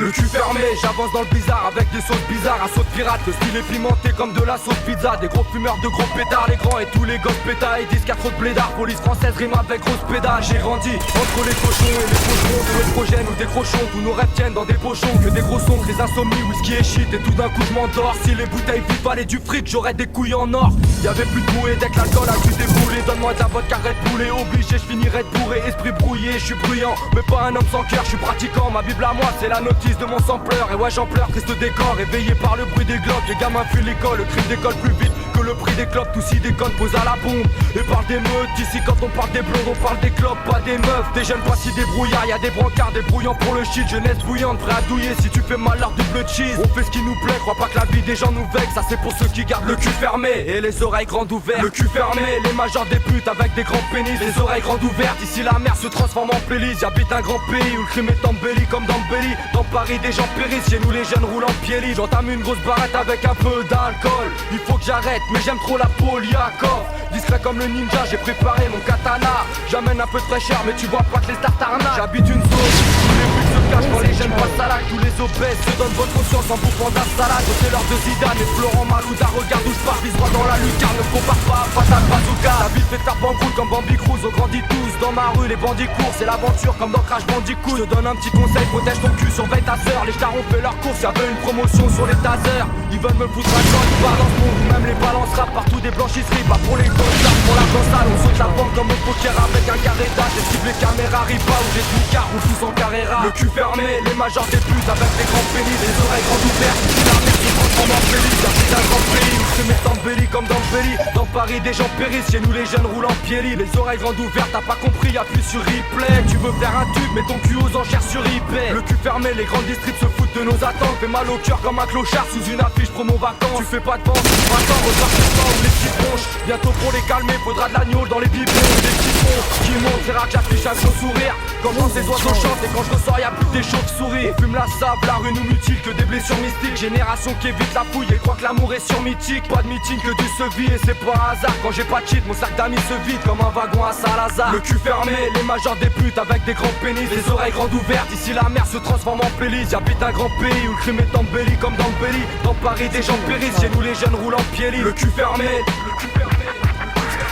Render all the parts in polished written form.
Le cul fermé, j'avance dans le bizarre avec des sauces bizarres. Un saut de pirate, le style est pimenté comme de la sauce pizza. Des gros fumeurs de gros pétards, les grands et tous les gosses pétards. Ils disent qu'il y a trop de blédards, police française rime avec grosse pédale. J'ai grandi entre les cochons et les cochons. De l'électrogène ou des crochons, tous nos rêves tiennent dans des pochons. Que des gros sons, des insomnies, whisky et shit. Et tout d'un coup je m'endors. Si les bouteilles vides valaient du fric, j'aurais des couilles en or. Y'avait plus de bouée dès que l'alcool a pu débouler. Donne-moi de la vodka Red Bull et obligé, je finirai de bourrer. Esprit brouillé, je suis bruyant, mais pas un homme sans cœur. Je suis pratiquant, ma bible à moi c'est la notice de mon sampleur. Et ouais j'en pleure, triste décor, éveillé par le bruit des glocks. Les gamins fuient l'école, le crime décolle plus vite que le prix des clopes. Tous si déconne, pose à la bombe et parle des meutes. Ici quand on parle des blondes, on parle des clopes, pas des meufs. Des jeunes pas si débrouillards, y'a des brancards, des brouillants pour le shit. Jeunesse bouillante, prêt à douiller si tu fais mal leur double cheese. On fait ce qui nous plaît, crois pas que la vie des gens nous vexe. Ça c'est pour ceux qui gardent le cul fermé et les oreilles grandes ouvertes. Le cul fermé, les majors des putes avec des grands pénis, les oreilles grandes ouvertes. Ici la mer se transforme en playlist. J'habite un grand pays où le crime est embelli comme dans le Belly. Dans Paris des gens périssent, chez nous les jeunes roulent en pied libre. J'entame une grosse barrette avec un peu d'alcool. Il faut que j'arrête, mais j'aime trop la Polyakov. Discret comme le ninja, j'ai préparé mon katana. J'amène un peu de fraîcheur, mais tu vois pas que les stars t'arnaquent. J'habite une zone, tous les buts se cachent quand les jeunes passent à l'acte. Tous les obèses se donnent bonne conscience en bouffant de la salade. C'est l'heure de Zidane et Florent Malouda. Regarde où je pars, vise droit dans la lucarne. Ne compare pas à Fatal Bazooka. La ville fait faire banqueroute comme Bambi Cruz. On grandit tous dans ma rue, les bandits courent. C'est l'aventure comme dans Crash Bandicoot. Je te donne un petit conseil, protège ton cul, surveille ta sœur. Les stars ont fait leur course, y'avait une promotion sur les tasers. Ils veulent me foutre un shot, pas dans ce monde où même les balances rap. Partout des blanchisseries, pas pour les costards, pour la sale. On saute la banque comme au poker avec un carré d'âge. J'esquive les caméras, ripa ou des smicards ou tous en carrera. Le cul fermé, les majors des putes avec des grands pénis, les oreilles grandes ouvertes. L'armée se transforme en pénis, j'habite un grand pays où se met en belly comme dans le belly. Dans Paris des gens périssent, chez nous les jeunes roulent en pied libre. Les oreilles grandes ouvertes, t'as pas compris, appuie sur replay. Tu veux faire un tube, mets ton cul aux enchères sur eBay. Le cul fermé, les grandes distribs se foutent de nos attentes. Fait mal au cœur comme un clochard sous une affiche promo vacances. Tu fais pas de vente, printemps, repart le temps ou les petits bronches. Bientôt pour les calmer, faudra de l'agneau dans les biberons. Des petits ponts qui montent, c'est rare que j'affiche un gros sourire. Quand ces oiseaux chantent et quand je ressors y'a plus que des chauves-souris. On fume la sable, la rue nous mutile, que des blessures mystiques. Génération qui évite la fouille et croit que l'amour est sur mythique. Pas de meeting que du sevi et c'est pas un hasard. Quand j'ai pas de cheat, mon sac d'amis se vide comme un wagon à Saint-Lazare. Le cul fermé, les majors des putes avec des grands pénis, les oreilles grandes ouvertes. Ici la mer se transforme en playlist. J'habite un grand pays où le crime est embelli comme dans le Belly. Dans Paris des gens périssent, chez nous les jeunes roulent en pied libre. Le cul fermé,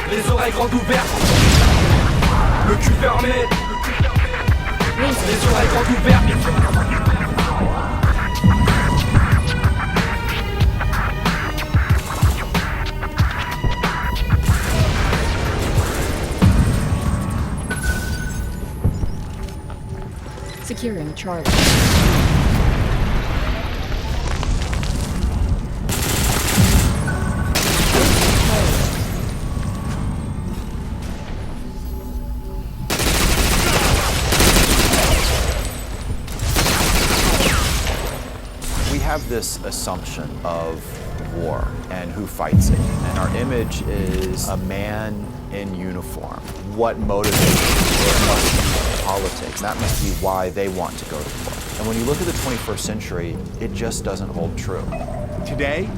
les oreilles grandes ouvertes. Le cul fermé, les oreilles grandes ouvertes. Securing Charlie. We have this assumption of war and who fights it. And our image is a man in uniform. What motivates them must be politics. That must be why they want to go to war. And when you look at the 21st century, it just doesn't hold true. Today,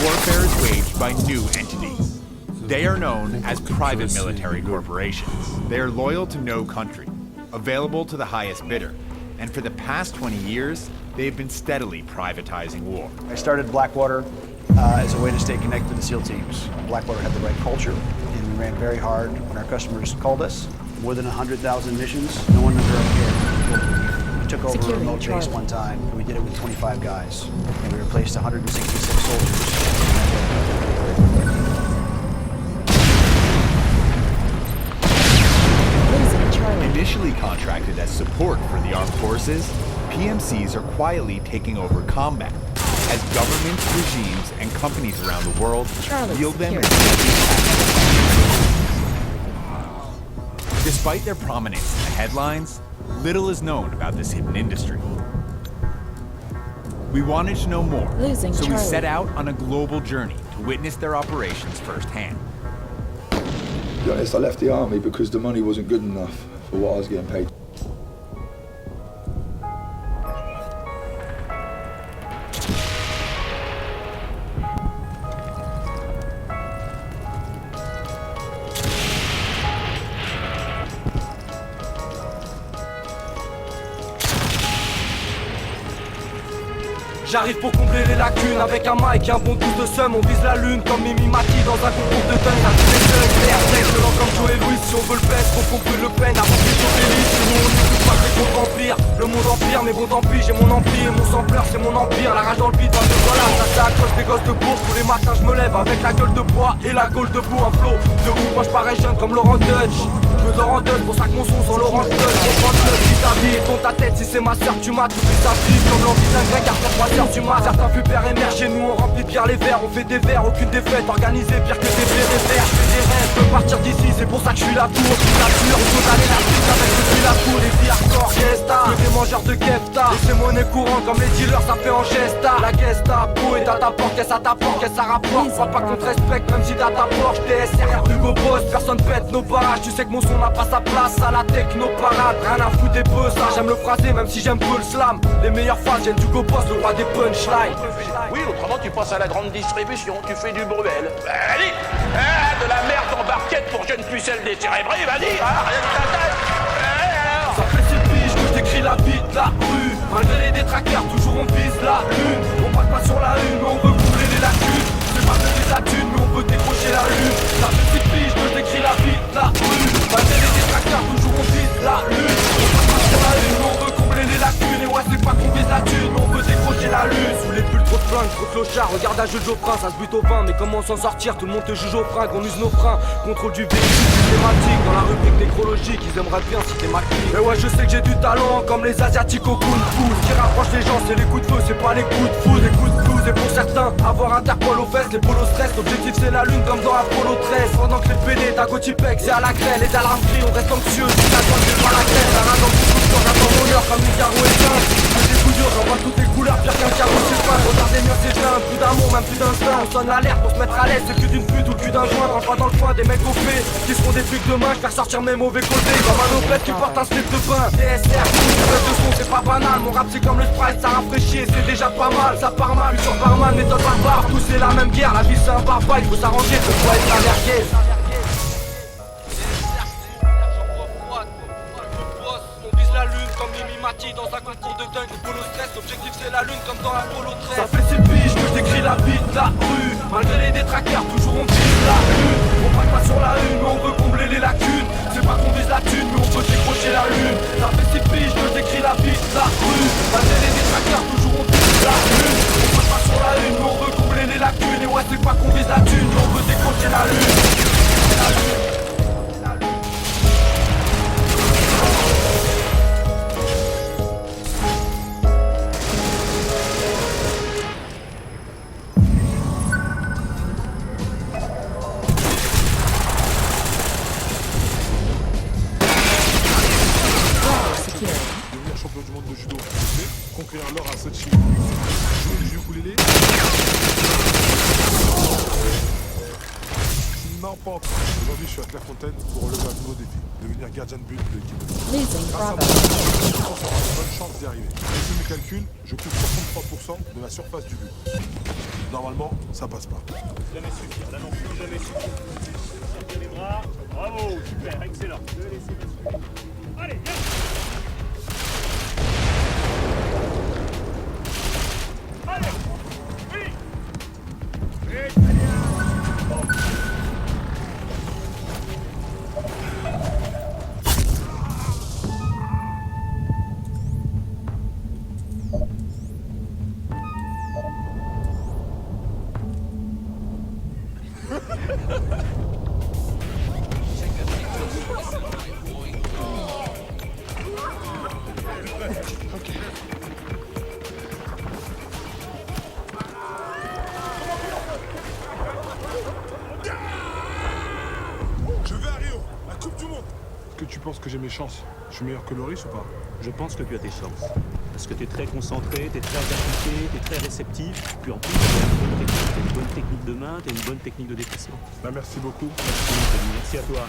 warfare is waged by new entities. They are known as private military corporations. They are loyal to no country, available to the highest bidder. And for the past 20 years, they've been steadily privatizing war. I started Blackwater as a way to stay connected to the SEAL teams. Blackwater had the right culture, and we ran very hard when our customers called us. More than 100,000 missions, no one under our care. We took over a remote base one time, and we did it with 25 guys. And we replaced 166 soldiers. Initially contracted as support for the armed forces, PMCs are quietly taking over combat as governments, regimes, and companies around the world wield them as Despite their prominence in the headlines, little is known about this hidden industry. We wanted to know more, so we set out on a global journey to witness their operations firsthand. To be honest, I left the army because the money wasn't good enough for what I was getting paid. J'arrive pour combler les lacunes avec un mic et un bon coup de seum. On vise la lune comme Mimi Mati dans un concours de dunk. À tous les jeunes, PRZ, violent comme Joe et Louis. Si on veut le best, faut qu'on brûle le peine avant qu'ils soient délices. Sinon on n'écoute pas les comptes empire. Le monde empire, mais bon tant pis, j'ai mon empire. Mon sampleur c'est mon empire, la rage dans le beat, voilà. Ça s'accroche des gosses de bourse. Tous les matins je me lève avec la gueule de bois et la gaule debout. Un flow de ouf, moi je parais jeune comme Laurent Dutch. Je me dors en deuil, pour ça que mon son sans l'orange bleu. Je prends le vis ta vie, tourne ta tête si c'est ma soeur, tu m'as tout vu sa vie. Comme l'envie d'un grec après 3 heures du mat. Certains pubères émergent chez nous, on remplit de pierre les verres. On fait des verres, aucune défaite, organisée pire que des verres et verres. Je fais des rêves, je peux partir d'ici, c'est pour ça que je suis la tour. La pure, il faut aller la piste avec le fil à tour. Les filles hardcore, gesta, que des mangeurs de kefta. Et c'est monnaie courante comme les dealers, ça fait en gesta. La Gestapo est à ta porte, qu'est-ce à ta porte, qu'est-ce ça rapporte. Crois pas qu'on te respecte même si t'as ta Porsche. TSR, Hugo Boss, personne pète nos barrages. Tu sais que mon son n'a pas sa place à la techno parade. Rien à foutre des buzz, ça j'aime le phraser même si j'aime peu le slam. Les meilleures phases viennent d'Hugo Boss, le roi des punchlines. Oui, autrement tu passes à la grande distribution, tu fais du Bruel. Allez, de la merde en barquette pour jeunes pucelles décérébrées, vas-y, rien de ta tête. Ça fait 6 piges que j'écris la vie de la rue. Malgré les détraqueurs, toujours on vise la lune. On passe pas sur la une, mais on veut combler les lacunes. C'est pas que des lacunes, mais on veut décrocher la lune. Ça fait 6 piges que j'écris la vie de la rue. Malgré les détraqueurs, toujours on vise la lune. On passe pas sur la une, mais on veut combler les lacunes. Et ouais, c'est pas qu'on vise la thune, mais on veut décrocher la lune. Sous les bulles, trop de flingues, trop de clochards. Regarde un jeu de Geoffrin, ça se bute au vin. Mais comment s'en sortir? Tout le monde te juge au fringue, on use nos freins. Contrôle du véhicule systématique. Dans la rubrique nécrologique, ils aimeraient bien citer ma clique. Et ouais, je sais que j'ai du talent, comme les asiatiques au kung fu. Ce qui rapproche les gens, c'est les coups de feu, c'est pas les coups de foudre. Les coups de blues, et pour certains, avoir Interpol aux fesses, les polos stress. L'objectif c'est la lune comme dans Apollo 13. Pendant que les PD, t'as Gotipec, c'est à la grêle. Les alarmes crient, on reste anxieux. Si t'as toi, c'est pas la grêle. T'as rien dans le coup de corps, j'attends mon heure comme Nicaro et Saint. J'ai des couillures, j'en vois toutes les couleurs, pire qu'un carreau, c'est pas. Regardez mieux, c'est plein, plus d'amour, même plus d'instinct. On sonne l'alerte pour se mettre à l'aise, c'est plus d'une pute ou plus d'un joint. Rentre pas dans le coin, des mecs au fait qui se font des trucs de main, faire sortir mes mauvais côtés. Comme un opette qui porte un slip de bain. DSR, de son, c'est pas banal. Mon rap c'est comme le Sprite, ça rafraîchit et c'est déjà pas mal. Ça part mal, sur barman, méthode barbare. Tous c'est la même guerre, la vie c'est un barbare. Il faut s'arranger, faut pas être la merguez. La lune comme Mimi Mati dans un concours de dunk. Le polo stress, l'objectif c'est la lune comme dans Apollo 13. Ça fait 6 piges que j'écris la vie de la rue. Malgré les détraqueurs, toujours on vise la lune. On passe pas sur la une, mais on veut combler les lacunes. C'est pas qu'on vise la thune, mais on veut décrocher la lune. Ça fait 6 piges que j'écris la vie de la rue. Malgré les détraqueurs, toujours on vise la lune. On passe pas sur la une, mais on veut combler les lacunes. Et ouais, c'est pas qu'on vise la thune, mais on veut décrocher la lune. La lune. Devenir champion du monde de judo, conquérir l'or à Sochi, jouer du ukulélé. N'importe. Aujourd'hui, je suis à Clairefontaine pour relever un nouveau défi, devenir gardien de but de l'équipe de France. Grâce à moi, on aura de bonnes chances d'y arriver. J'ai fait mes calculs, je couvre 63% de la surface du but. Normalement, ça passe pas. Jamais suffire, là non plus, jamais suffire. Sortez les bras, bravo, super, excellent. Ne laissez pas suffire. Allez, viens. Allez, oui. Et très bien. Je vais à Rio, la Coupe du Monde. Est-ce que tu penses que j'ai mes chances? Je suis meilleur que Loris ou pas? Je pense que tu as tes chances. Parce que tu es très concentré, tu es très appliqué, tu es très réceptif. Puis en plus, tu as une bonne technique de main, tu as une bonne technique de déplacement. Bah, merci beaucoup. Merci à toi.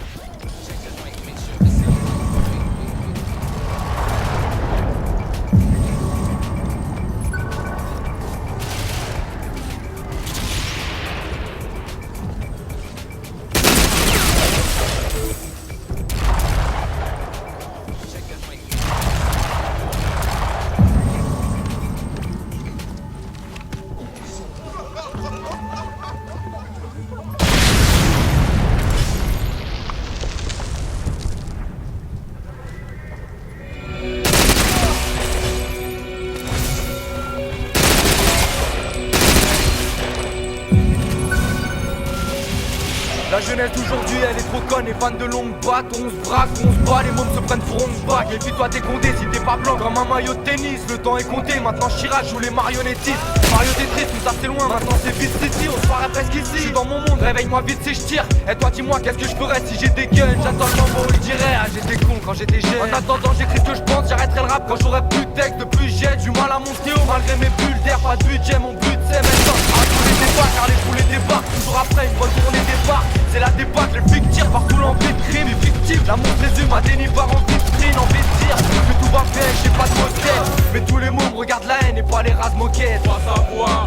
jeunesse d'aujourd'hui elle est trop conne, les fans de longue batte, on se braque, on se bat, les mômes se prennent front de bague. Et puis toi t'es condé si t'es pas blanc comme un maillot de tennis. Le temps est compté, maintenant Chirac joue les marionnettistes. Mario Tetris, tout ça c'est loin, maintenant c'est vite City. On se paraît presque ici, je suis dans mon monde, réveille-moi vite si je tire. Et toi dis-moi qu'est-ce que je ferais si j'ai des guns. J'attends le moment où je dirais, ah j'étais con quand j'étais jeune. En attendant j'écris ce que je pense, j'arrêterai le rap quand j'aurai plus de texte. Depuis j'ai du mal à monter haut malgré mes bulles d'air. Pas de budget, mon but c'est maintenant à tous les débats, car les foulées débarquent. Toujours après une bonne tournée départ. C'est la débâcle, les flics tirent partout l'envie de crime est fictive. L'amour se résume à des nibards en vitrine. Envie de dire que tout va bien, j'ai pas de moquette. Mais tous les mots me regardent la haine et pas les rases moquettes. Dois savoir,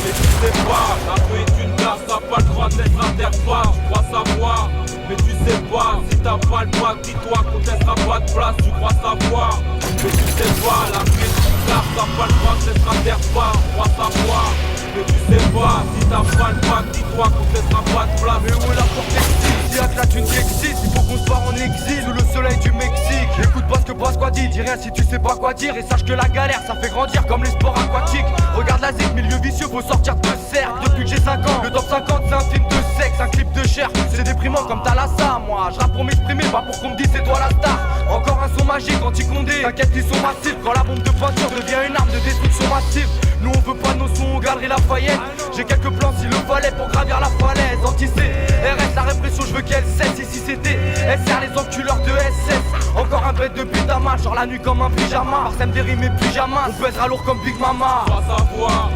mais tu sais pas, la rue est une place, t'as pas le droit d'être interphare. Tu crois savoir, mais tu sais pas, si t'as pas le droit, dis-toi qu'on te laissera pas de place. Tu crois savoir, mais tu sais pas, la rue est une place, t'as pas le droit d'être interphare. Tu crois savoir, mais tu sais pas, si t'as pas le droit, dis-toi qu'on te laissera pas de place. Mais où est la porte existe? Si y'a que la thune qui existe, il faut qu'on se barre en exil sous le soleil du Mexique. Écoute pas ce que Pasqua dit, dis rien si tu sais pas quoi dire. Et sache que la galère ça fait grandir comme les sports aquatiques. Regarde la zik, milieu vicieux, faut sortir de cercle. Depuis que j'ai 5 ans, le top 50 c'est un film de sexe, un clip de chair. C'est déprimant comme Thalassa, moi je rappe pour m'exprimer, pas pour qu'on me dise c'est toi la star. Encore un son magique anti-condé, t'inquiète ils sont massifs. Quand la bombe de peinture devient une arme de destruction massive. Nous on veut pas nos sons aux galeries Lafayette. J'ai quelques plans s'il le fallait pour gravir la falaise. Anti-C, RS, la répression je veux qu'elle cesse. Ici c'était SR, les enculeurs de SS. Encore un bête de pyjama, genre la nuit comme un pyjama. Arsène des rimes et pyjama, on pèsera lourd comme Big Mama. Dois savoir,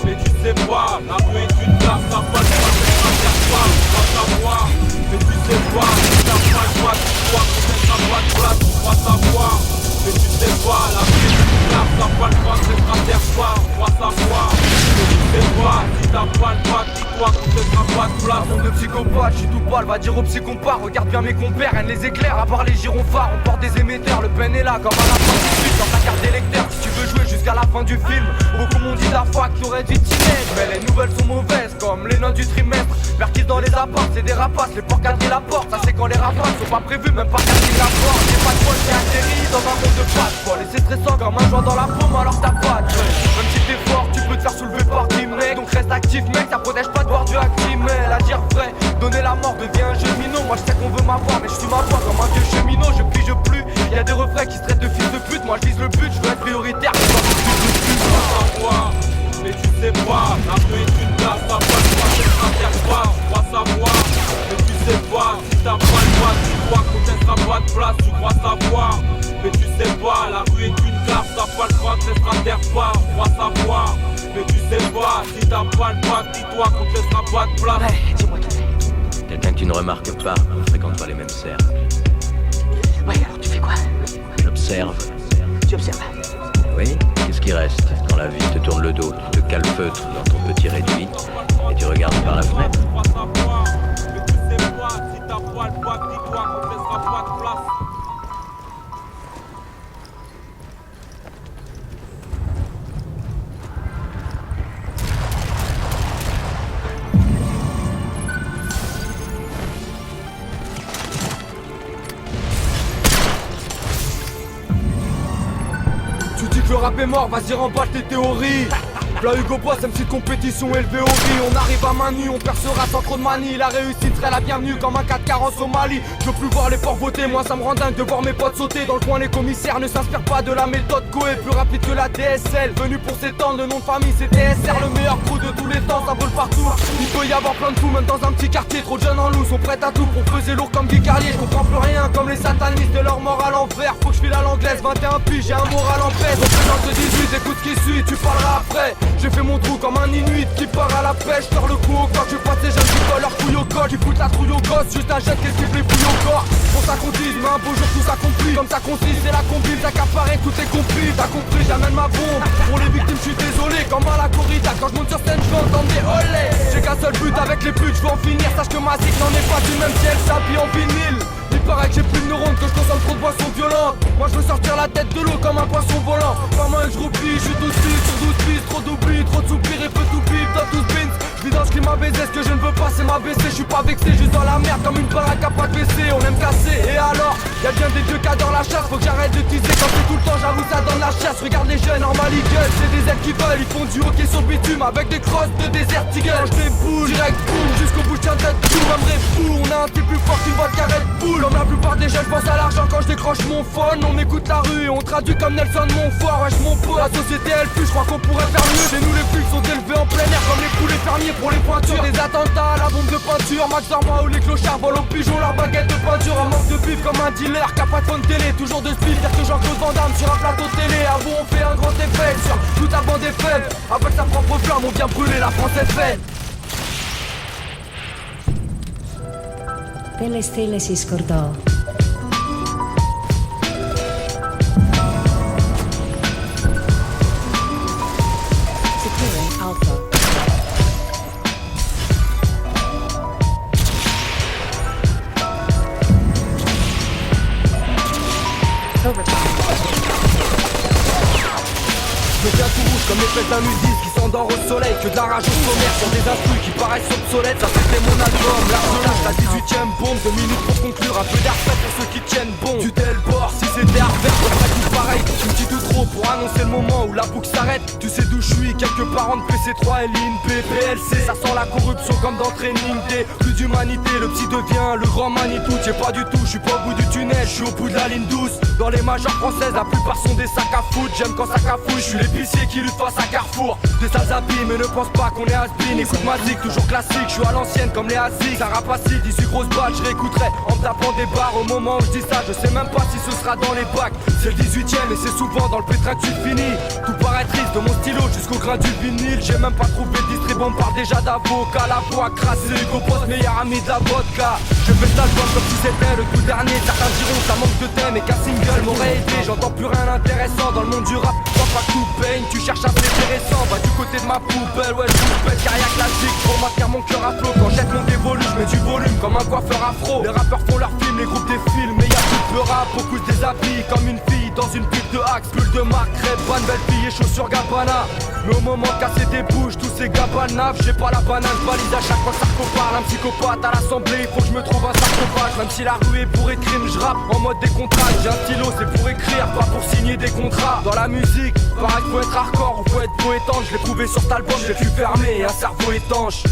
mais tu sais pas, la rue est une place, t'as pas le droit d'être interphare. Dois savoir, mais tu sais pas, si t'as pas le droit, dis-toi qu'on te laissera pas de place. Tu crois savoir, mais tu sais pas, la rue est une place, t'as pas le droit d'être interphare. Dois savoir, mais tu sais pas, si t'as pas le droit, dis-toi qu'on te laissera pas de place. Un monde de psychopathe, je suis tout pâle, va dire aux psychopathes. Regarde bien mes compères, rien ne les éclaire. À part les gyrophares, on porte des émetteurs. Le pen est là comme à la fin du film, dans ta carte d'électeur. Si tu veux jouer jusqu'à la fin du film, beaucoup m'ont dit d'affaire que t'aurais dû teenage. Mais les nouvelles sont mauvaises, comme les notes du trimestre. Vertige dans les apparts, c'est des rapaces, les porcs cadrent la porte. Ça c'est quand les rapaces sont pas prévus, même pas cadrer la porte. J'ai pas de poil, j'ai atterri dans un monde de passe-paul. Et c'est stressant comme un joint dans la paume, alors t'as pas de gueule. Même si t'es fort, tu peux te faire soulever par 10 mecs. Donc reste actif mec, ça protège pas de boire du actif. Mais à dire vrai, donner la mort devient un jeu minot. Moi je sais qu'on veut m'avoir, mais je suis ma voix comme un vieux cheminot. Je pige plus, y'a des refrains qui se traitent de fils de pute. Moi je vise le but, je veux être prioritaire. Mais tu sais pas, la rue est une place, t'as pas le droit d'être interphare. Tu crois savoir, mais tu sais pas, si t'as pas le droit, dis-toi qu'on te laissera pas de place. Tu crois savoir, mais tu sais pas, la rue est une place, t'as pas le droit d'être interphare. Tu crois savoir, mais tu sais pas, si t'as pas le droit, dis-toi qu'on te laissera pas de place. Ouais, dis-moi qui t'es. Quelqu'un que tu ne remarques pas, on ne fréquente pas les mêmes cercles. Ouais, alors tu fais quoi? J'observe. Tu observes? Oui, qu'est-ce qui reste? Dans la vie, tu te tournes le dos, tu te calfeutres dans ton petit réduit et tu regardes par la fenêtre. Tu crois savoir, mais tu sais pas, si t'as pas le droit, dis-toi qu'on te laissera pas de place. Tu dis que le rap est mort, vas-y remballe tes théories. Là Hugo Boss, MC de compétition élevé au riz. On arrive à main nue, on percera sans trop de manie. La réussite serait la bienvenue comme un 4-4 en Somalie. Je veux plus voir les porcs voter, moi ça me rend dingue de voir mes potes sauter. Dans le coin les commissaires ne s'inspirent pas de la méthode Coé. Plus rapide que la DSL, venu pour s'étendre. Le nom de famille c'est DSR, le meilleur crew de tous les temps, ça vole partout. Il peut y avoir plein de fous, même dans un petit quartier. Trop de jeunes en loup, sont prêts à tout pour peser lourd comme Guy Carlier. Je comprends plus rien, comme les satanistes de leur mort à l'envers. Faut que je file à l'anglaise, 21 piges, j'ai un moral en paix. Représente le 18, écoute ce qui suit, tu parleras après. J'ai fait mon trou comme un inuit qui part à la pêche. Tord le cou au corps, je passe ces jeunes qui collent leur couille au col. Qui foutent la trouille au gosse, juste un jet qui esquive les bouilles au corps. Pour ça qu'on dise, mais un beau jour tout s'accomplit. Comme ça consiste, c'est la combine, ça qu'apparaît, tout est compris. T'as compris, j'amène ma bombe. Pour les victimes, je suis désolé, comme à la corrida. Quand je monte sur scène, je veux entendre des olé. J'ai qu'un seul but avec les putes, je veux en finir. Sache que ma zik n'en est pas du même ciel, s'habille en vinyle. Il paraît que j'ai plus de neurones, que je consomme trop de boissons violentes. Moi je veux sortir la tête de l'eau comme un poisson volant. Pas mal je roupille, je suis 12 pistes sur 12 pistes. Trop d'oubli, trop de soupirs et peu tout bip dans 12 bins. Je vis dans ce climat baisé, ce que je ne veux pas c'est m'abaisser. Je suis pas vexé, juste dans la merde comme une baraque à pas de WC. On aime casser, et alors? Y'a bien des vieux qui adorent la chasse. Faut que j'arrête de teaser quand c'est tout le temps, j'avoue ça donne la chasse. Regarde les jeunes, normal mal ils gueulent, c'est des ailes qui veulent. Ils font du hockey sur bitume avec des crosses de Desert Eagle. Je déboule, direct boum, jusqu'au bout je tiens tête tout. Un vrai fou, on a un type plus fort qu'une vodka Red Bull. Comme la plupart des jeunes pensent à l'argent quand je décroche mon phone. On écoute la rue et on traduit comme Nelson Montfort. Wesh mon pote, la société elle pue, je crois qu'on pourrait faire mieux. Chez nous les flics sont élevés en plein air comme les poulets fermiers pour les pointures. Des attentats à la bombe de peinture, Max Armois ou les clochards volent aux pigeons leur baguette de peinture. Un manque de bif comme un dealer qui a pas de phone télé. Toujours de speed, dire que Jean-Claude Van Damme sur un plateau télé. À vous on fait un grand effet sur toute la bande FM. Avec sa propre flamme on vient brûler la France est faite. Delle stelle si scordò. Securing Alpha. Je viens tout rouge comme les fêtes d'un nudiste qui s'endort au soleil. Que de la rage au sommaire sur des instrus qui paraissent obsolètes. Ça c'était mon album, large lâche, la 18ème bombe. 2 minutes pour conclure, un peu d'air frais pour ceux qui tiennent bon. Du tel bord, si c'était à refaire, faudrait tout pareil. Tu me dis tout trop pour annoncer le moment où la boucle s'arrête. Tu sais d'où je suis, quelques parents de PC3 et l'INP, PLC. Ça sent la corruption comme dans Training Day. Plus d'humanité, le psy devient le grand Manitou. T'y es pas du tout, je suis pas au bout du tunnel, je suis au bout de la ligne douce. Dans les majeures françaises, la plupart sont des sacs à foutre. J'aime quand ça cafouille, je suis l'épicier qui lutte face à Carrefour. Des sales habits, mais ne pense pas qu'on est has-been. Écoute ma zik, toujours classique, je suis à l'ancienne comme les Aziz. Ça rapacide, 18 grosses balles, je réécouterai en me tapant des barres. Au moment où je dis ça, je sais même pas si ce sera dans les bacs. C'est le 18ème et c'est souvent dans le pétrin que tu finis. Tout paraît triste de mon stylo jusqu'au grain du vinyle. J'ai même pas trouvé de distribution, on parle déjà d'avocat. La voix crassée, Hugo Boss, meilleur ami de la vodka. Je fais cet album comme si c'était le tout dernier. Certains diront ça manque de thème et qu'un single m'aurait aidé. J'entends plus rien d'intéressant dans le monde du rap. Crois pas que tout peigne, tu cherches un fait intéressant. Va du côté de ma poubelle, ouais je vous pète. Carrière classique pour maintenir mon cœur à flot. Quand jette mon dévolu, je mets du volume comme un coiffeur afro. Les rappeurs font leurs films, les groupes défilent. Mais y'a plus de rap, beaucoup se déshabillent comme une fille dans une pute de Axe. Pull de marque, Ray-Ban, belle fille et chaussures Gabbana. Mais au moment de casser des bouches, tous ces gabanaves, j'ai pas la banane, valise à chaque fois que Sarko parle. Un psychopathe à l'assemblée, il faut que je me trouve un sarcophage. Même si la rue est bourrée de crimes, je rappe en mode décontracté. J'ai un stylo, c'est pour écrire, pas pour signer des contrats. Dans la musique, pareil qu'il faut être hardcore ou faut être poétante. Je l'ai prouvé sur cet album, j'ai pu fermer un cerveau étanche.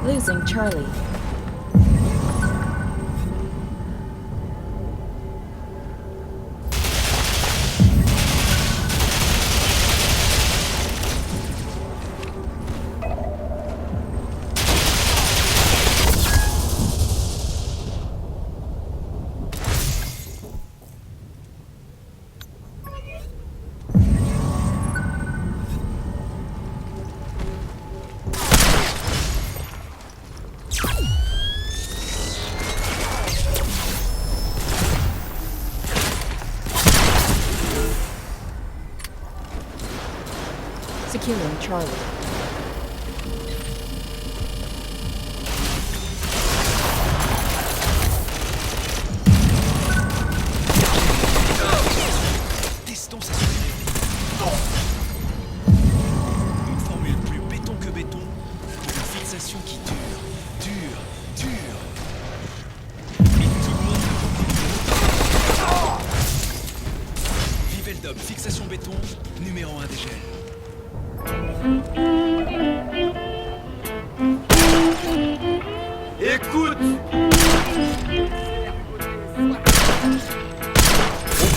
Losing Charlie. Securing Charlie. Testons sa supériorité. Une formule plus béton que béton pour une fixation qui dure. Et tout le monde le reconnaît. Viveldom fixation béton, numéro 1 des gels. écoute.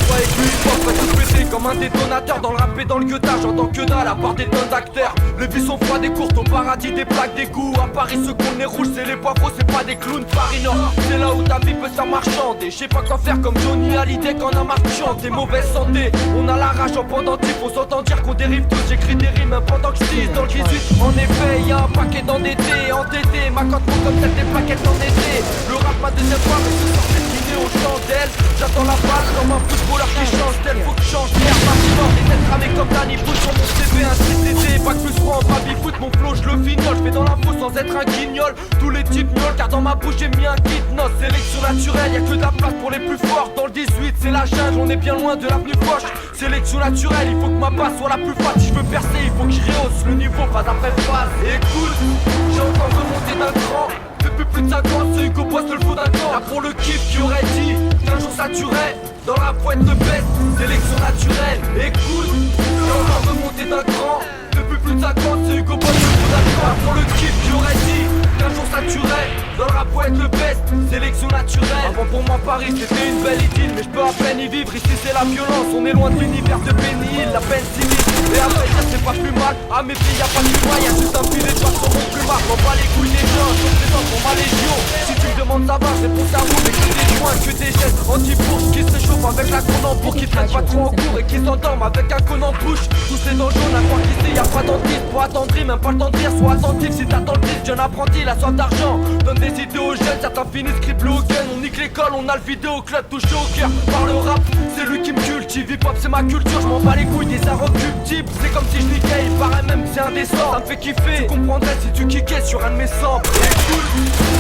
Ouais, ça se péter comme un détonateur dans le rap et dans le gueudage. J'entends que dalle à part des tonnes d'acteurs. Les vies sont froides et courtes, au paradis des plaques d'égout. À Paris, ceux qu'on est rouges, c'est les poivreaux, c'est pas des clowns. Paris Nord, c'est là où ta vie peut se faire marchander. Je sais pas quoi faire comme Johnny Hallyday quand on a marre de chanter. Mauvaise santé, on a la rage en pendentif. On s'entend dire qu'on dérive tous, j'écris des rimes même pendant que je dise dans le 18. En effet, y'a un paquet d'endettés, entêtés. Ma cote monte comme celle des plaquettes en été. Le rap ma deuxième fois, mais ce soir c'est kiné aux chandelles. J'attends la balle comme un footballeur qui change tel. Faut que je change l'air, ma sport, des têtes cramées comme Danny Boone sur mon CV. Un CCD, pas que plus froid en baby-foot. Mon flow, je le fignole, je fais dans la foule sans être un guignol. Tous les types miaulent, car dans ma bouche j'ai mis un kit noce. Sélection naturelle, y'a que de la place pour les plus forts. Dans le 18, c'est la jungle, on est bien loin de l'avenue Foch. Sélection naturelle, il faut que ma basse soit la plus forte. Si je veux percer, il faut que je rehausse le niveau phase après phase. Écoute, j'ai encore remonté d'un cran. Depuis plus de 5 ans, c'est Hugo Boss le faux d'un camp. Là pour le kiff qui aurait dit qu'un jour ça tuerait. Dans la pointe de bête, sélection naturelle. Écoute, j'ai encore remonté d'un cran. Depuis plus de 5 ans, c'est Hugo Boss le faux d'un camp. Là pour le kiff qui aurait dit qu'un jour ça tuerait. Dans le rap, être le best, sélection naturelle. Avant pour moi Paris c'était une belle idylle, mais je peux à peine y vivre. Ici c'est la violence, on est loin de l'univers de Benny Hill, la peine sinistre. Et à vrai dire c'est pas plus mal, à mes pieds y'a pas de plus loin. Y'a juste un filet de sur mon plumard. M'en bats les couilles des gens, je représente pour ma légion. Si tu me demandes ça va, je réponds à vous. Mais que des joints, que des gestes anti-bourse qui se chauffent avec la con en pour qui traîne pas trop en cours et qui s'endorment avec un con en bouche. Tous les dans le jaune, à croire qu'ici y'a pas d'antiste. Pour attendrir, même pas le temps de rire, sois attentif. Si t'attends le disque, jeune apprenti, la soif d'argent. Donne des idées aux jeunes, certains finissent criblés au gun. On nique l'école, on a le vidéo club touché au cœur par le rap. C'est lui qui me cultive, hip hop c'est ma culture, je m'en bats les couilles des arts occultibles. C'est comme si je niquais, il paraît même que c'est indécent. Ça me fait kiffer, tu comprendrais si tu kickais sur un de mes samples. Écoute,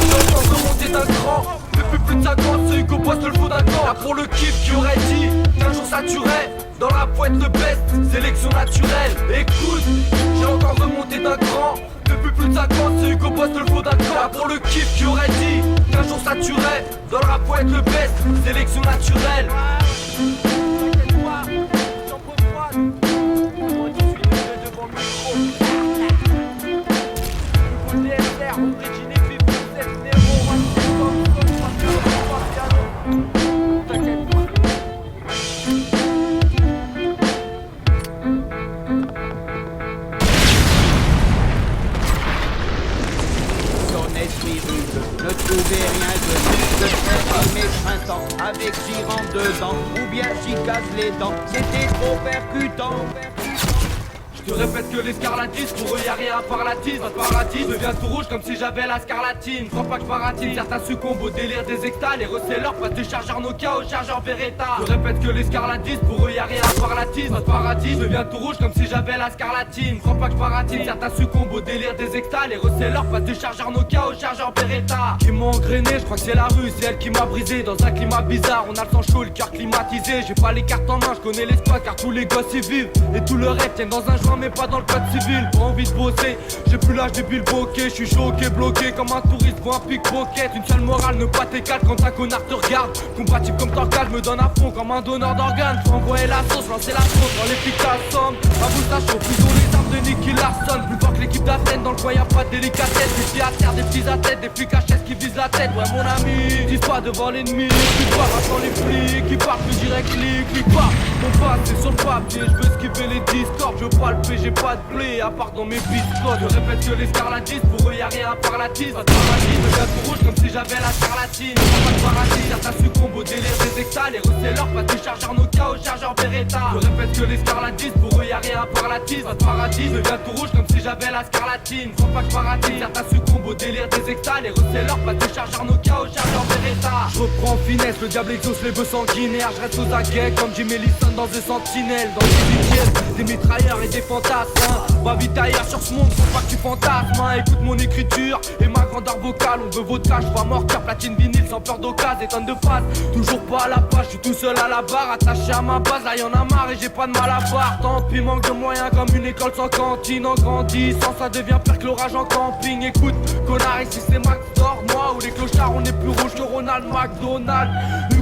j'ai encore remonté d'un cran. Depuis plus de 5 ans, c'est Hugo Boss le faux d'un camp. Là pour le kiff qui aurait dit qu'un jour ça tuerait. Dans la pointe le best, sélection naturelle. Écoute, j'ai encore remonté d'un cran. Depuis plus de 5 ans, c'est Hugo Boss le faux d'un camp. Là pour le kiff qui aurait dit qu'un jour ça tuerait. Dans le rap pour être le best, sélection naturelle. T'inquiète pas, j'en peux pas. Moi qui suis devant le micro. Hugo DSR, originé, vif, 7 Nero, t'inquiète pas. Esprit rude, ne trouvez rien de faire mes printemps avec j'y rentre dedans ou bien j'y casse les dents, c'était trop percutant. Je te répète que les scarlatistes, pour eux y'a rien à part la tise. Notre paradis devient tout rouge comme si j'avais la scarlatine. Crois pas que je baratine, certains succombent au délire des extas. Les resellers passent du chargeur Nokia au chargeur Beretta. Je te répète que les scarlatistes, pour eux y'a rien à part la tise. Notre paradis devient tout rouge comme si j'avais la scarlatine. Crois pas que je baratine, certains succombent au délire des extas. Les resellers passent du chargeur Nokia au chargeur Beretta. Qui m'ont engrainé, je crois que c'est la rue, c'est elle qui m'a brisé. Dans un climat bizarre, on a le sang chaud, le cœur climatisé. J'ai pas les cartes en main, je connais les squats car tous les gosses y vivent. Et tout le reste tiennent dans un joint mais pas dans le code civil. Pas envie de bosser, j'ai plus l'âge depuis le bokeh. Je suis choqué, bloqué comme un touriste pour un pickpocket. Une seule morale, ne pas t'éclater quand un connard te regarde. Combatif comme Torgal, je me donne à fond comme un donneur d'organes. Envoyer la sauce, lancer la sauce quand les flics t'assomment. À vous ça chauffe, ils ont les armes de Nicky Larson. Plus fort que l'équipe d'Athènes, dans le coin y'a pas de délicatesse. Des filles à terre, des petits à tête, des flics à chaise qui visent la tête. Ouais mon ami, dis pas devant l'ennemi. Tu pars attends les flics, qui partent plus direct, clique pas. Mon passe c'est sur le papier, je veux esquiver les discords. Je veux pas le paix, j'ai pas de blé à part dans mes biscottes. Je répète que les scarlatistes, pour eux y'a rien à part la tise. Notre paradis devient tout rouge comme si j'avais la scarlatine. Pas de paradis, certains succombent au délire des extas. Les resellers passent du chargeur Nokia au chargeur Beretta. Je répète que les scarlatistes, pour eux y'a rien à part la tise. Notre paradis devient tout rouge comme si j'avais la scarlatine. Crois pas que paradis, certains succombent au délire des extas. Les resellers passent du chargeur Nokia au chargeur Beretta. Je reprends en finesse, le diable exauce les bœufs sanguinaires. Je reste aux aguets comme Jim Ellison dans The Sentinelle. Dans les huitièmes, des mitrailleurs et des fantasmes. Va vite ailleurs sur ce monde, faut pas que tu fantasmes. Écoute mon écriture et ma grandeur vocale. On veut votre cash, je vois mortir, platine vinyle sans peur d'occasion. Des tonnes de phrases, toujours pas à la page. Je suis tout seul à la barre, attaché à ma base. Là y'en a marre et j'ai pas de mal à part. Tant pis, manque de moyens comme une école sans cantine. En grandissant, ça devient pire que l'orage en camping. Écoute, connard, ici c'est Max d'or, moi ou les clochards, on est plus rouge que Ronald McDonald.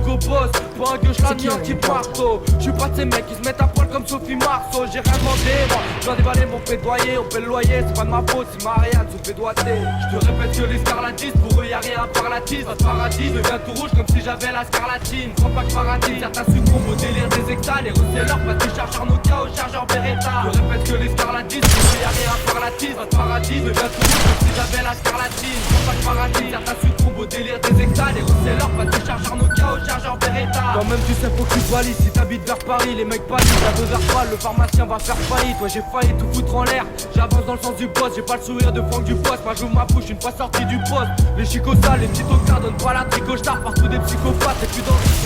Hugo Boss, pour un gueux j'la mis un petit marteau. J'suis pas de ces mecs qui se mettent à poil comme Sophie Marceau. J'ai rien demandé, moi, j'dois dévaler mon plaidoyer. On paie le loyer, c'est pas de ma faute si Marianne se fait doigter. J'te répète que les scarlatistes, pour eux y'a rien à part la tise. Votre paradis devient tout rouge comme si j'avais la scarlatine. Crois pas que paradis, certains succombent au délire des hectares. Les receleurs passent du chargeur Nokia au chargeur Beretta. Je répète que les scarlatistes, pour eux y'a rien à part la tise. Votre paradis devient tout rouge comme si j'avais la scarlatine. Crois pas que paradis, certains succombent au délire des hectares. Les receleurs passent du chargeur Nokia au chargeur Beretta. Quand même tu sais faut que tu valides. Si t'habites vers Paris, les mecs pâlissent. La deux vers pas, le pharmacien va faire faillite. Ouais j'ai failli tout foutre en l'air. J'avance dans le sens du boss, j'ai pas le sourire de Franck du poste. Moi j'ouvre ma bouche une fois sorti du poste. Les chicots sales, les petits tocards donnent pas la tricot-star. Partout des psychopathes et plus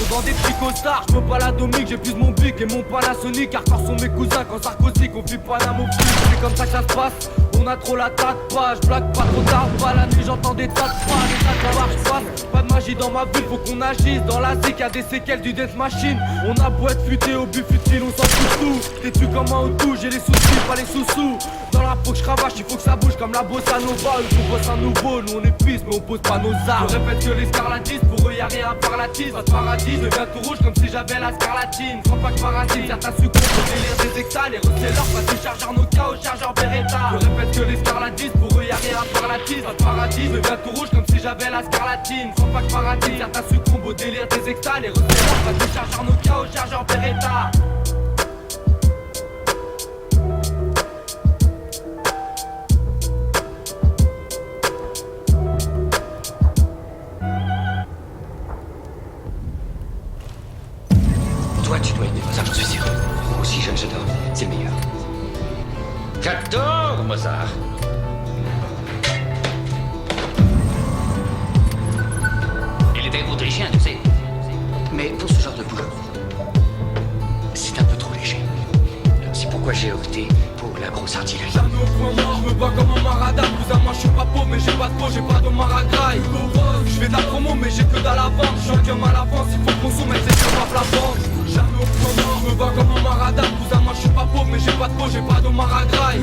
dans des tricot-stars. J'me balade au mic, j'épuise mon bic et mon Panasonic. Hardcore sont mes cousins quand Sarkozy confie Panama au flic. C'est comme ça que ça se passe. On a trop la tête pas, j'blague pas trop tard. Pas la nuit j'entends des tas de phrases. Et ça ça marche pas. Pas de magie dans ma ville, faut qu'on agisse. Dans la zik y'a des séquelles du death machine. On a beau être futé au but futile, on s'en fout tout. T'es-tu comme un Hutu, j'ai les soucis, pas les sous-sous. Dans la peau que j'cravache, il faut que ça bouge comme la bossa nova. Eux qu'on bosse un nouveau, nous on est pisse mais on pose pas nos armes. Je répète que les scarlatistes, pour eux y'a rien à part la tise. Votre paradis devient tout rouge comme si j'avais la scarlatine. Crois pas que paradis, certains succombent au délire des hectares. Les receleurs passent du chargeur Nokia au chargeur Beretta. Je répète que les scarlatistes, pour eux y'a rien à part la tise. Votre paradis devient tout rouge comme si j'avais la scarlatine. Crois pas que paradis, certains succombent au délire des hectares. Les receleurs passent du chargeur Nokia au chargeur Beretta. Toi, tu dois aimer Mozart, j'en suis sûr. Moi aussi, jeune, j'adore. C'est le meilleur. J'adore Mozart. Il était autrichien, tu sais. Mais pour ce genre de boulot, c'est un peu trop léger. C'est pourquoi j'ai opté pour la grosse artillerie. Jamais au point mort, je me bats comme un marada. Cousin, moi je suis pas pauvre, mais j'ai pas de peau, j'ai pas de maragraille. Je fais de la promo, mais j'ai que dalle à vendre. Je suis un gamin à l'avance, il faut qu'on soumette, c'est sur ma vente. Jamais au point mort, je me bats comme un marada. Cousin, moi je suis pas pauvre, mais j'ai pas de peau, j'ai pas de maragraille.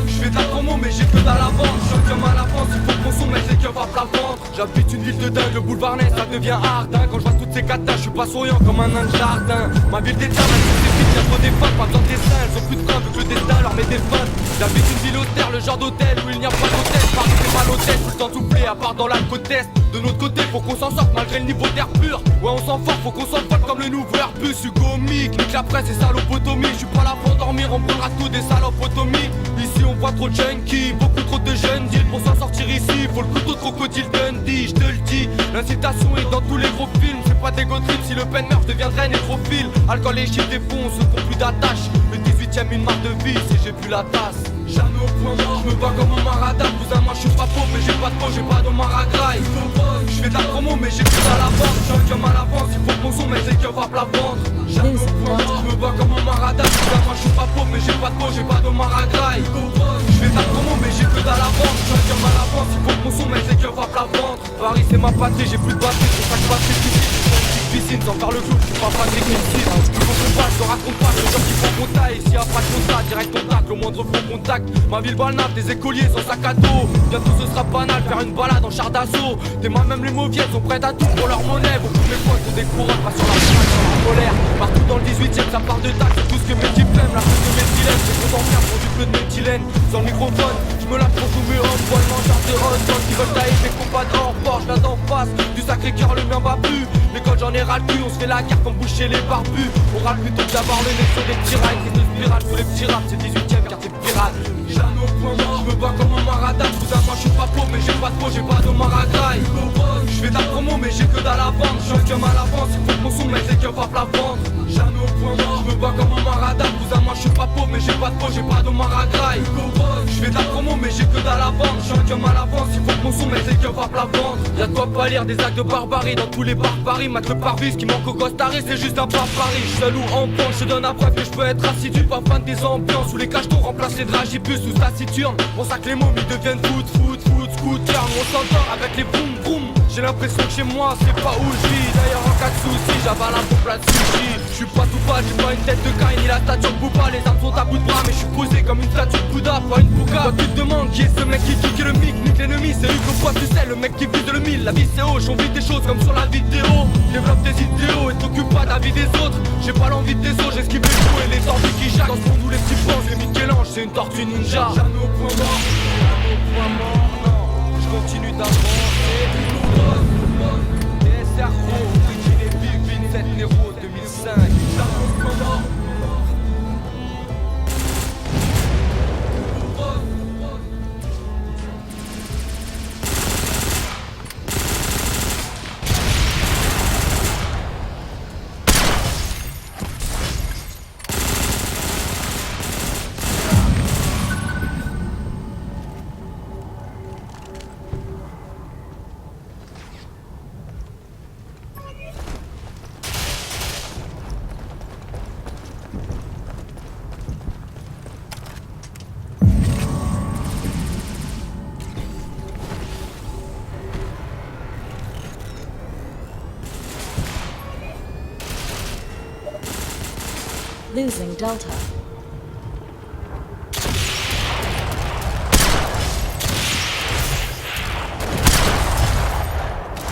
Je fais de la promo, mais j'ai que dalle à vendre. Je suis un gamin à l'avance, il faut qu'on soumette, c'est que va la vente. J'habite une ville de dingue, le boulevard Ness, ça devient hard. Quand je vois toutes ces catas, je suis pas souriant comme un nain de jardin. Ma ville d'état, même si c'est vite, y'a trop des femmes, pas besoin de dessin. Elles ont plus de frein, vu que le destin leur met des fans. J'habite une ville austère, le genre d'hôtel où il n'y a pas d'hôtel. Paris c'est mal hôtel, tout le temps soufflé, à part dans l'alcotest. De notre côté, faut qu'on s'en sorte malgré le niveau d'air pur. Ouais, on s'en fort, faut qu'on s'en folle comme le nouveau Airbus. Hugo Mic, nique la presse et salopotomie. Je suis pas là pour dormir, on prendra tout des salopotomies. Ici on voit trop de junkies, beaucoup trop de jeunes deals. Pour s'en sortir ici, faut le couteau de crocodile Dundee. Je te le dis, l'incitation est dans tous les gros films. C'est pas des go trips, si le pen meurt, je deviendrai nécrophile. Alcool et chiffres défoncent, ceux qui ont plus d'attache. Le 18ème une marque de vie, et j'ai plus la tasse. Jamais au point mort, je me bats comme un marada. Cousin, moi je suis pas pauvre, mais j'ai pas de peau, j'ai pas de maragraille. Je fais de la promo, mais j'ai plus à la vente. Je suis un gamin à l'avance, il faut qu'on soumette, c'est que va la vendre. Jamais au point mort, je me bats comme un marada. Cousin, moi je suis pas pauvre, mais j'ai pas de peau, j'ai pas de maragraille. Je fais de la promo, mais j'ai plus à la vente. Je suis un gamin à l'avance, il faut qu'on soumette, c'est que va la vendre. Paris c'est ma patrie, j'ai plus de batterie, c'est chaque batterie qui piscine sans faire le clou, je suis pas Patrick Milcine. Tu comprends pas, je te raconte pas, je jure qu'il faut qu'on taille. S'il y a pas de contact, direct on tacle, le moindre faux contact. Ma ville balnave, des écoliers sans sac à dos. Bientôt ce sera banal, faire une balade en char d'assaut. Des mains même les mauviettes sont prêtes à tout pour leur monnaie. Beaucoup de mes potes ont des couronnes, pas sur la polaire. Partout dans le 18ème, ça parle de taxe, c'est tout ce que mes types aiment. La plus de méthylène, c'est qu'on en faire pour du peu de méthylène. Sans le microphone, je me lâche pour tous mes hommes, pour le mangeur de hot dogs qui veulent tailler mes combats hors Porsche, là d'en face. Du sacré cœur, le mien va plus. L'école j'en ai ras le cul, on se fait la guerre comme boucher les barbus. On râle plutôt que d'avoir le nez sur des petits rails. Crise de spirale sous les petits raps, c'est 18ème quartier pirate. Jamais au point mort, je me bats comme un marada. Cousin, moi je suis pas pauvre, mais j'ai pas de peau, j'ai pas de maragraille. Je fais de la promo, mais j'ai que dalle à vendre. Je suis un gamin à l'avance, il faut qu'on soumette, c'est que va la vendre. Jamais au point mort, je me bats comme un marada. Cousin, moi je suis pas pauvre, mais j'ai pas de peau, j'ai pas de maragraille. Je fais de la promo, mais j'ai que dalle à vendre. Je suis un gamin à l'avance, il faut qu'on soumette, c'est que va la vendre. Y'a de quoi pas lire des actes de barbarie dans tous les bars Paris. Mate le parvis qui manque au Costaré, c'est juste un barbarie. Seul ou en banque, je te donne un preuve que je peux être assidu. Pas fan des ambiances où les cachetons remplacent les dragibus sous taciturne. Pour ça que les momies deviennent foot, scooter. Nous on s'entend avec les boum boum. J'ai l'impression que chez moi c'est pas où je vis. D'ailleurs en cas de soucis j'avale un bon plat de sushi. J'suis pas tout bas, j'ai pas une tête de caille ni la stature de Booba. Les armes sont à bout de bras mais j'suis posé comme une statue de Bouddha, pas une bouca. Quand tu te demandes qui est ce mec qui kick le mic, nique l'ennemi, c'est Hugo Boss, tu sais, le mec qui vise le mille. La vie c'est hoche, on vit des choses comme sur la vidéo. Développe tes idéaux et t'occupe pas de la vie des autres. J'ai pas l'envie de tes os, j'esquive les coups et les orbites qui jacquent. Dans ce monde où les petits penchent, les Michel-Ange, c'est une tortue ninja. Jamais au point mort, jamais au point mort, non. J'continue d'avancer. DSR Pro, Ricky les Big Vin 7 Nero 2005. Jamais au point mort. Losing Delta.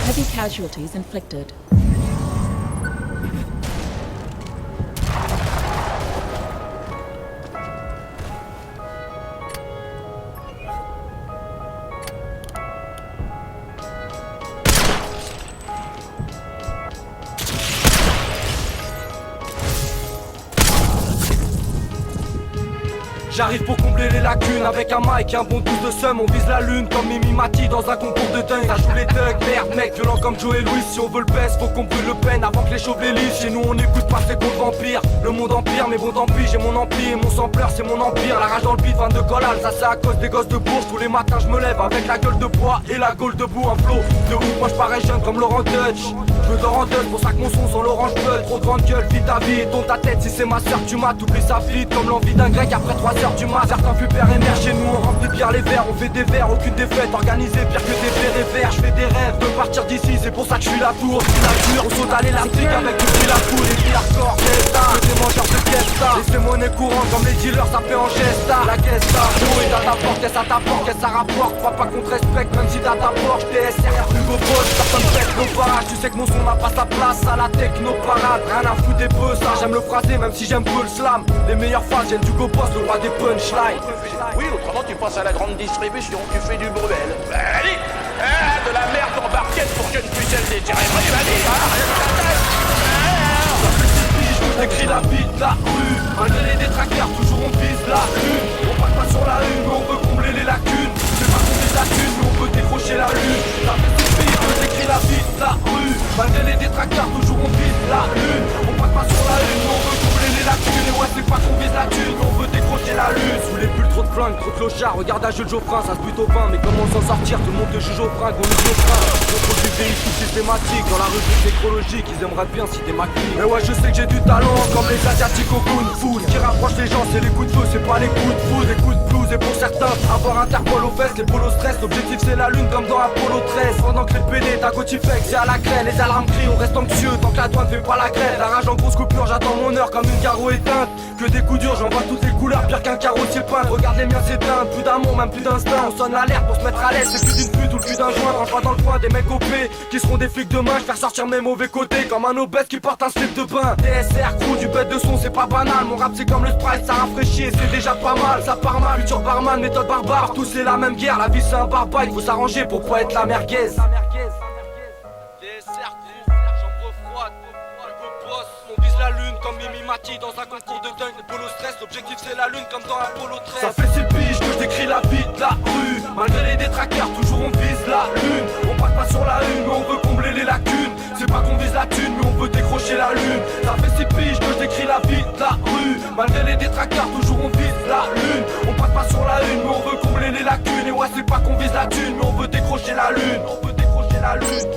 Heavy casualties inflicted. J'arrive pour combler les lacunes avec un mic et un bon douce de seum. On vise la lune comme Mimi Mati dans un concours de dingue. Ça joue les thugs, merde mec, violent comme Joe et Louis. Si on veut le best, faut qu'on brûle le peine avant que les chauves les lisent. Chez nous on écoute pas ces comptes vampires. Le monde empire, mais bon tant pis, j'ai mon empire. Mon sang pleure, c'est mon empire. La rage dans le beat, 22 collales, ça c'est à cause des gosses de Bourges. Tous les matins je me lève avec la gueule de bois et la gaule debout. Un flow de ouf, moi je parais jeune comme Laurent Dutch. Je veux dors en deuil, pour ça que mon son sans l'orange bleu. Trop de grande gueule, vite ta vie, tourne ta tête. Si c'est ma soeur tu m'as, t'oublies sa vite. Comme l'envie d'un grec après 3h du mat. Certains fut père et mère chez nous, on remplit bien les verres. On fait des verres, aucune défaite, organisée pire que des verres et verres. Je fais des rêves de partir d'ici, c'est pour ça que je suis la tour. On saute à l'élastique avec du fil à foule. Les filles hardcore, gesta, des mangeurs de gesta. Et c'est monnaie courante comme les dealers, ça fait en gesta. La gesta, Joe est à ta porte, qu'est-ce à ta porte, qu'est-ce ça rapporte. Crois pas qu'on te respecte même si t'as ta Porsche. TSR, plus beau boss, personne pète nos barrages. Tu sais que mon son n'a pas sa place à la techno parade. Rien à foutre des peu, ça j'aime le phraser même si j'aime peu le slam. Les meilleures phases viennent du Go Boss, le roi des punchlines. Oui, autrement tu passes à la grande distribution, tu fais du bruel. Allez, de la merde en barquette pour que une pucelle détirée. Vas-y, J'écris la vie de la rue, malgré les détraqueurs, toujours on vise la lune. On passe pas sur la lune, mais on veut combler les lacunes. C'est pas qu'on vise la thune, mais on veut décrocher la lune. Ça fait suffire, j'écris la vie de la rue, malgré les détraqueurs, toujours on vise la lune. On passe pas sur la lune, mais on veut combler les lacunes. Et ouais, c'est pas qu'on vise la thune, mais on veut décrocher la lune. Sous les bulles, trop de flingues, trop de clochards. Regarde un jeu de Geoffrin, ça se bute au pain. Mais comment s'en sortir, tout le monde te juge au fringue, on est au frein. Contrôle du pays, tout systématique. Dans la rubrique nécrologique, ils aimeraient bien citer ma clique. Mais ouais, je sais que j'ai du talent, comme les asiatiques au kung fu. Ce qui rapproche les gens, c'est les coups de feu, c'est pas les coups de fou. Des coups de blues, et pour certains, avoir Interpol aux fesses, les polos stress. L'objectif c'est la lune, comme dans Apollo 13. Pendant que les PD, ta Gotiflex, c'est à la grêle. Les alarmes crient, on reste anxieux, tant que la douane fait pas la grêle. La rage en grosse coupure, j'attends mon heure comme une garo éteinte. Que des coups durs, j'en vois toutes les couleurs, pire qu'un carrossier peint. Regarde les miens s'éteindre, plus d'amour, même plus d'instinct. On sonne l'alerte pour se mettre à l'aise, c'est plus d'une pute ou le cul d'un joint. Range pas dans le coin des mecs OP qui seront des flics demain. J'fais ressortir mes mauvais côtés comme un obèse qui porte un slip de bain. DSR, crew, du bête de son, c'est pas banal. Mon rap c'est comme le Sprite, ça rafraîchit et c'est déjà pas mal. Ça part mal, futur barman, méthode barbare. Tous c'est la même guerre, la vie c'est un barbare. Il faut s'arranger pour pas être la merguez. DSR, chambre froide, boss. On vise la lune comme Mimi Mati dans un concours de dingue. Les polos stress, l'objectif c'est la lune comme dans Apollo 13. Ça fait 6 piges que je décris la vie de la rue. Malgré les détraqueurs, toujours on vise la lune. On passe pas sur la lune, mais on veut combler les lacunes. C'est pas qu'on vise la thune, mais on veut décrocher la lune. Ça fait 6 piges que je décris la vie de la rue. Malgré les détraqueurs, toujours on vise la lune. On passe pas sur la lune, mais on veut combler les lacunes. Et ouais, c'est pas qu'on vise la thune, mais on veut décrocher la lune. On veut décrocher la lune.